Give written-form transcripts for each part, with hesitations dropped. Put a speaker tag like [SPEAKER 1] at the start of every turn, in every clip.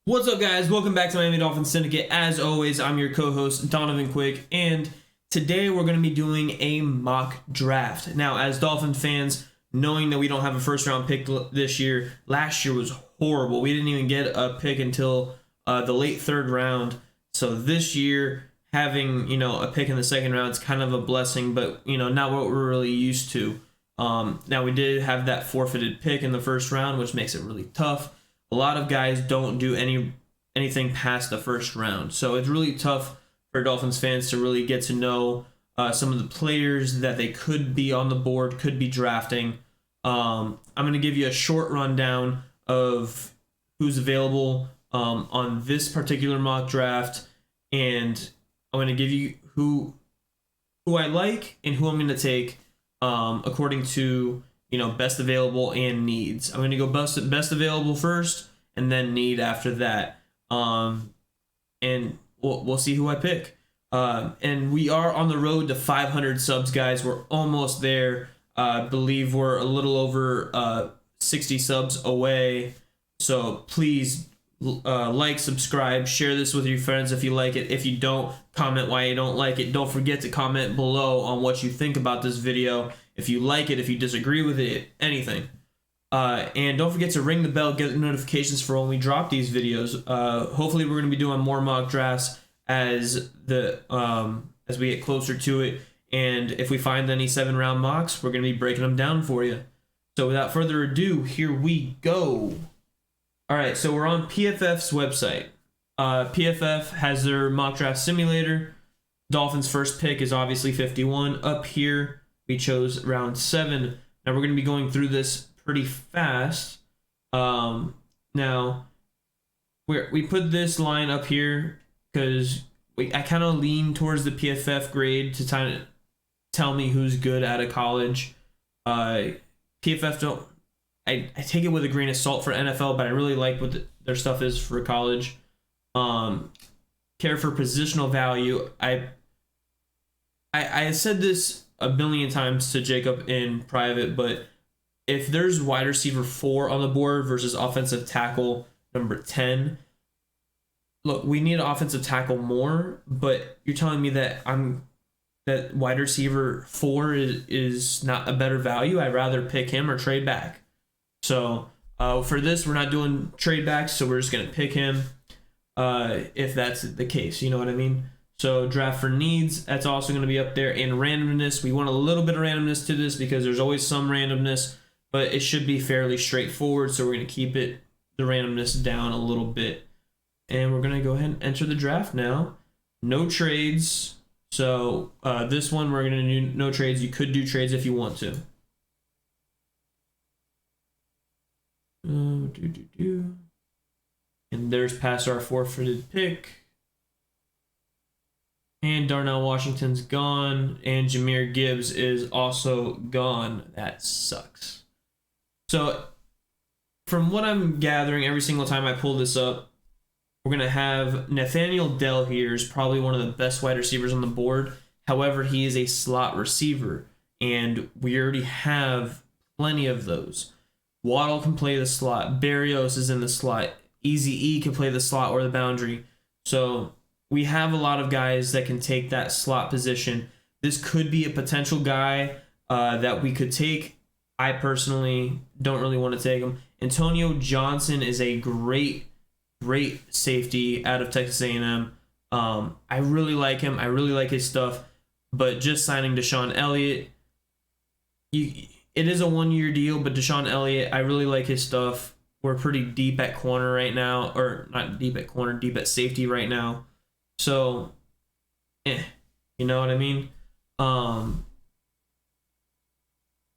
[SPEAKER 1] What's up, guys? Welcome back to Miami Dolphins Syndicate. As always, I'm your co-host, Donovan Quick, and today we're going to be doing a mock draft. Now, as Dolphins fans, knowing that we don't have a first-round pick this year, last year was horrible. We didn't even get a pick until the late third round. So this year, having a pick in the second round is kind of a blessing, but not what we're really used to. Now, we did have that forfeited pick in the first round, which makes it really tough. A lot of guys don't do anything past the first round. So it's really tough for Dolphins fans to really get to know some of the players that they could be on the board, could be drafting. I'm going to give you a short rundown of who's available on this particular mock draft, and I'm going to give you who I like and who I'm going to take according to best available and needs. I'm going to go best available first and then need after that. And we'll see who I pick. And we are on the road to 500 subs, guys. We're almost there. I believe we're a little over 60 subs away. So please like, subscribe, share this with your friends if you like it. If you don't, comment why you don't like it. Don't forget to comment below on what you think about this video. If you like it, if you disagree with it, anything. And don't forget to ring the bell, get notifications for when we drop these videos. Hopefully we're going to be doing more mock drafts as we get closer to it. And if we find any 7-round mocks, we're going to be breaking them down for you. So without further ado, here we go. All right, so we're on PFF's website. PFF has their mock draft simulator. Dolphins' first pick is obviously 51. Up here, we chose round 7. Now we're going to be going through this pretty fast. Now we put this line up here because I kind of lean towards the PFF grade to kind of tell me who's good out of college. PFF don't. I take it with a grain of salt for NFL, but I really like what their stuff is for college. Care for positional value. I said this a billion times to Jacob in private, but if there's wide receiver 4 on the board versus offensive tackle number 10, look, we need an offensive tackle more, but you're telling me that that wide receiver 4 is not a better value. I'd rather pick him or trade back. So for this, we're not doing trade backs, so we're just going to pick him if that's the case. You know what I mean? So draft for needs, that's also going to be up there. And randomness, we want a little bit of randomness to this because there's always some randomness, but it should be fairly straightforward. So we're going to keep the randomness down a little bit. And we're going to go ahead and enter the draft now. No trades. So this one, we're going to do no trades. You could do trades if you want to. And there's past our forfeited pick. And Darnell Washington's gone. And Jahmyr Gibbs is also gone. That sucks. So from what I'm gathering, every single time I pull this up, we're going to have Nathaniel Dell here is probably one of the best wide receivers on the board. However, he is a slot receiver. And we already have plenty of those. Waddle can play the slot. Berrios is in the slot. Eazy-E can play the slot or the boundary. So we have a lot of guys that can take that slot position. This could be a potential guy that we could take. I personally don't really want to take him. Antonio Johnson is a great safety out of Texas A&M. I really like him. I really like his stuff. But just signing Deshaun Elliott, it is a 1-year deal, but Deshaun Elliott, I really like his stuff. We're pretty deep at corner right now, or not deep at corner, deep at safety right now. So, you know what I mean?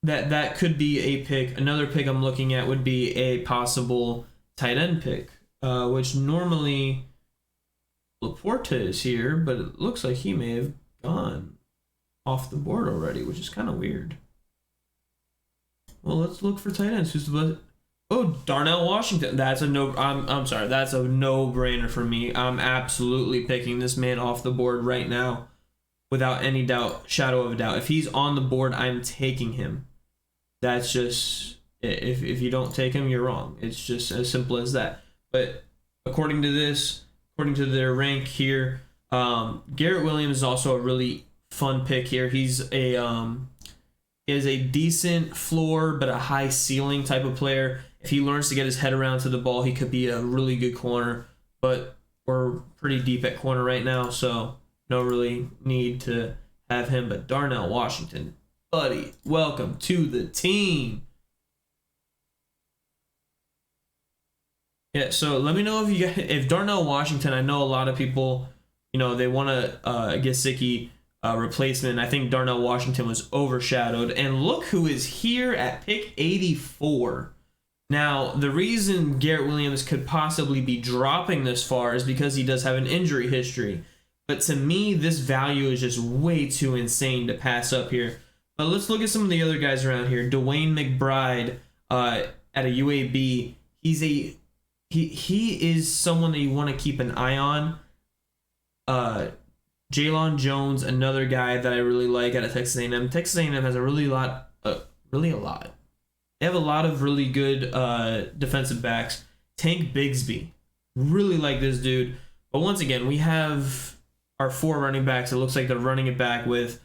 [SPEAKER 1] That could be a pick. Another pick I'm looking at would be a possible tight end pick, which normally Laporta is here, but it looks like he may have gone off the board already, which is kind of weird. Well, let's look for tight ends. Who's the best? Oh, Darnell Washington. That's a no. I'm sorry. That's a no-brainer for me. I'm absolutely picking this man off the board right now, without any doubt, shadow of a doubt. If he's on the board, I'm taking him. That's just if you don't take him, you're wrong. It's just as simple as that. But according to this, according to their rank here, Garrett Williams is also a really fun pick here. He's a is a decent floor but a high ceiling type of player. If he learns to get his head around to the ball, he could be a really good corner. But we're pretty deep at corner right now, so no really need to have him. But Darnell Washington, buddy, welcome to the team. Yeah, so let me know if Darnell Washington. I know a lot of people, they want to Gesicki replacement. I think Darnell Washington was overshadowed, and look who is here at pick 84. Now, the reason Garrett Williams could possibly be dropping this far is because he does have an injury history. But to me, this value is just way too insane to pass up here. But let's look at some of the other guys around here. Dwayne McBride at a UAB. He is someone that you want to keep an eye on. Jalon Jones, another guy that I really like out of Texas A&M. Texas A&M has a lot. They have a lot of really good defensive backs. Tank Bigsby, really like this dude. But once again, we have our 4 running backs. It looks like they're running it back with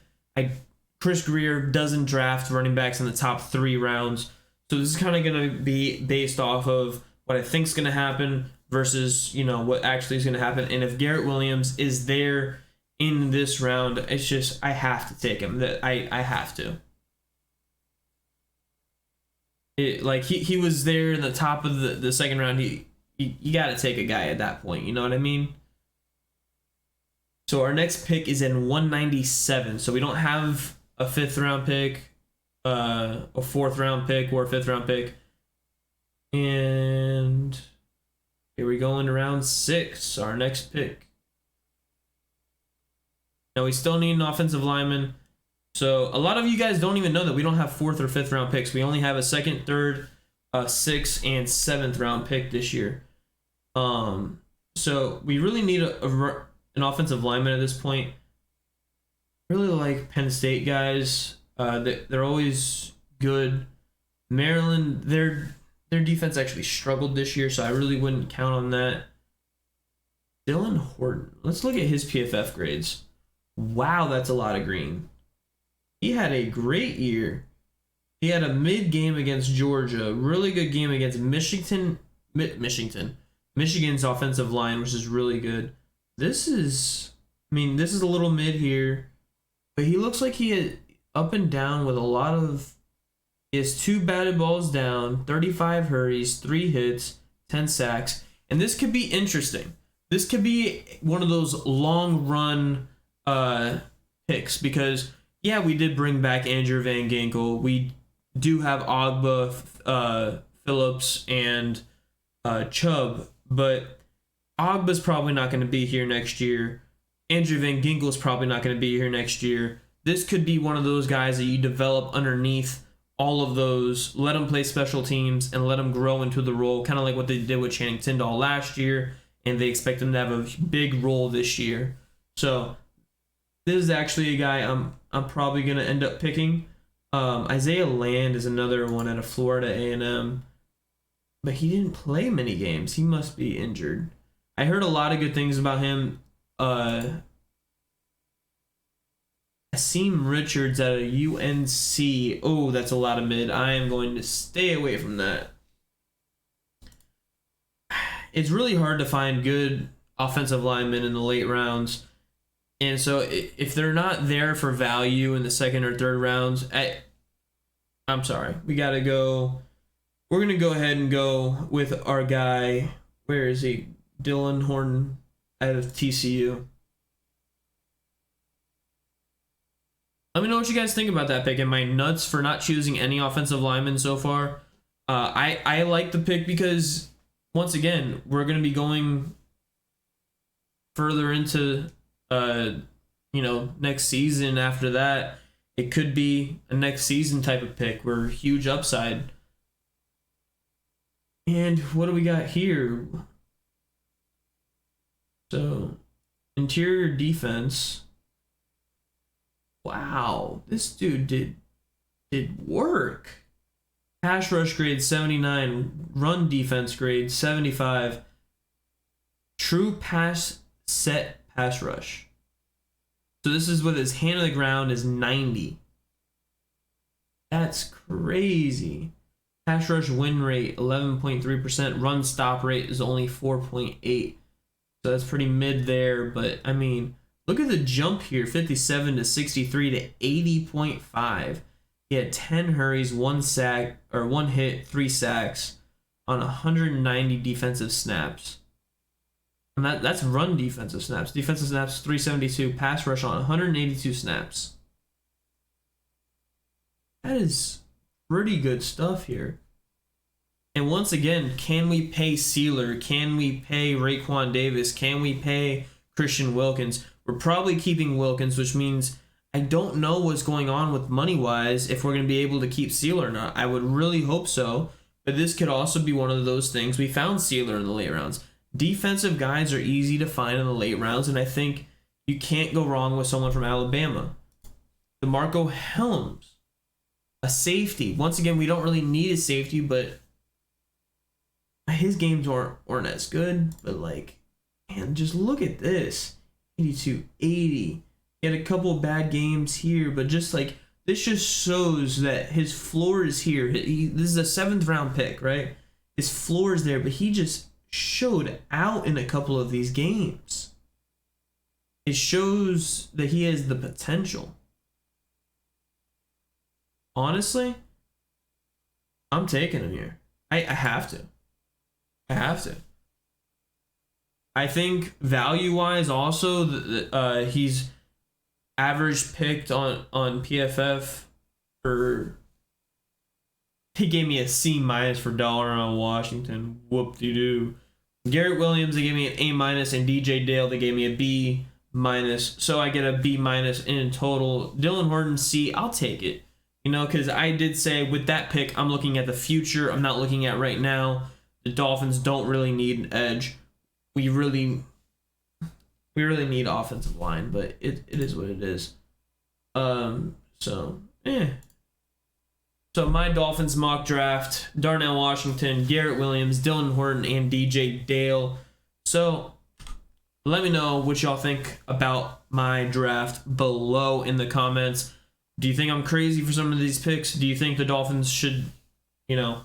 [SPEAKER 1] Chris Greer doesn't draft running backs in the top 3 rounds. So this is kind of going to be based off of what I think is going to happen versus, what actually is going to happen. And if Garrett Williams is there in this round, it's just, I have to take him. I have to. He was there in the top of the second round. You got to take a guy at that point. You know what I mean? So our next pick is in 197. So we don't have a 5th round pick, a 4th round pick, or a 5th round pick. And here we go into round 6. Our next pick. Now we still need an offensive lineman. So a lot of you guys don't even know that we don't have 4th or 5th round picks. We only have a 2nd, 3rd, 6th, and 7th round pick this year. So we really need an offensive lineman at this point. Really like Penn State guys. They're always good. Maryland, their defense actually struggled this year, so I really wouldn't count on that. Dylan Horton. Let's look at his PFF grades. Wow, that's a lot of green. He had a great year. He had a mid game against Georgia, really good game against Michigan's offensive line, which is really good. This is a little mid here, but he looks like he is up and down with a lot of. He has 2 batted balls down, 35 hurries, 3 hits, 10 sacks, and this could be interesting. This could be one of those long run picks because. Yeah, we did bring back Andrew Van Ginkel. We do have Ogba, Phillips, and Chubb, but Ogba's probably not going to be here next year. Andrew Van Ginkel's probably not going to be here next year. This could be one of those guys that you develop underneath all of those, let them play special teams, and let them grow into the role, kind of like what they did with Channing Tindall last year, and they expect him to have a big role this year. So this is actually a guy I'm probably going to end up picking. Isaiah Land is another one out of Florida A&M, but he didn't play many games. He must be injured. I heard a lot of good things about him. Asim Richards out of UNC. Oh, that's a lot of mid. I am going to stay away from that. It's really hard to find good offensive linemen in the late rounds. And so if they're not there for value in the 2nd or 3rd rounds, I'm sorry. We got to go. We're going to go ahead and go with our guy. Where is he? Dylan Horton out of TCU. Let me know what you guys think about that pick. Am I nuts for not choosing any offensive linemen so far? I like the pick because, once again, we're going to be going further into next season. After that, it could be a next season type of pick. We're huge upside. And what do we got here? So, interior defense. Wow, this dude did work. Pass rush grade 79, run defense grade 75. True pass set pass rush. So this is with his hand on the ground is 90. That's crazy. Pass rush win rate 11.3%. Run stop rate is only 4.8. So that's pretty mid there. But I mean, look at the jump here, 57 to 63 to 80.5. He had 10 hurries, 1 sack, or 1 hit, 3 sacks on 190 defensive snaps. And that's run defensive snaps. Defensive snaps, 372. Pass rush on 182 snaps. That is pretty good stuff here. And once again, can we pay Sealer? Can we pay Raekwon Davis? Can we pay Christian Wilkins? We're probably keeping Wilkins, which means I don't know what's going on with money-wise if we're going to be able to keep Sealer or not. I would really hope so, but this could also be one of those things. We found Sealer in the late rounds. Defensive guys are easy to find in the late rounds, and I think you can't go wrong with someone from Alabama. DeMarco Helms, a safety. Once again, we don't really need a safety, but his games aren't as good. But like, man, just look at this. 82, 80. He had a couple of bad games here, but just like this just shows that his floor is here. This is a 7th round pick, right? His floor is there, but he just showed out in a couple of these games. It shows that he has the potential. Honestly, I'm taking him here. I have to. I have to. I think value-wise also, he's average picked on PFF for... He gave me a C- for dollar on Washington. Whoop-de-doo. Garrett Williams, they gave me an A-, and DJ Dale, they gave me a B-. So I get a B- in total. Dylan Horton, C. I'll take it. You know, because I did say with that pick, I'm looking at the future. I'm not looking at right now. The Dolphins don't really need an edge. We really need offensive line, but it is what it is. So my Dolphins mock draft: Darnell Washington, Garrett Williams, Dylan Horton, and DJ Dale. So let me know what y'all think about my draft below in the comments. Do you think I'm crazy for some of these picks? Do you think the Dolphins should, do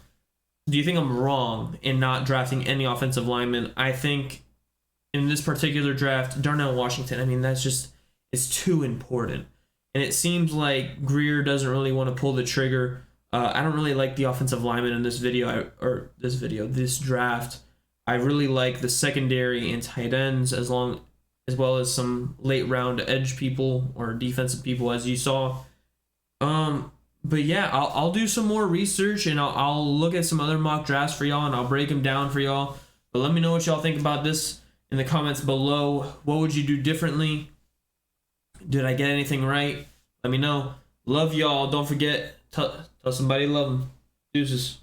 [SPEAKER 1] you think I'm wrong in not drafting any offensive linemen? I think in this particular draft, Darnell Washington, I mean, it's too important. And it seems like Greer doesn't really want to pull the trigger. I don't really like the offensive linemen in this draft. I really like the secondary and tight ends as well as some late round edge people or defensive people, as you saw. But yeah, I'll do some more research and I'll look at some other mock drafts for y'all and I'll break them down for y'all. But let me know what y'all think about this in the comments below. What would you do differently? Did I get anything right? Let me know. Love y'all. Don't forget, tell somebody you love them. Deuces.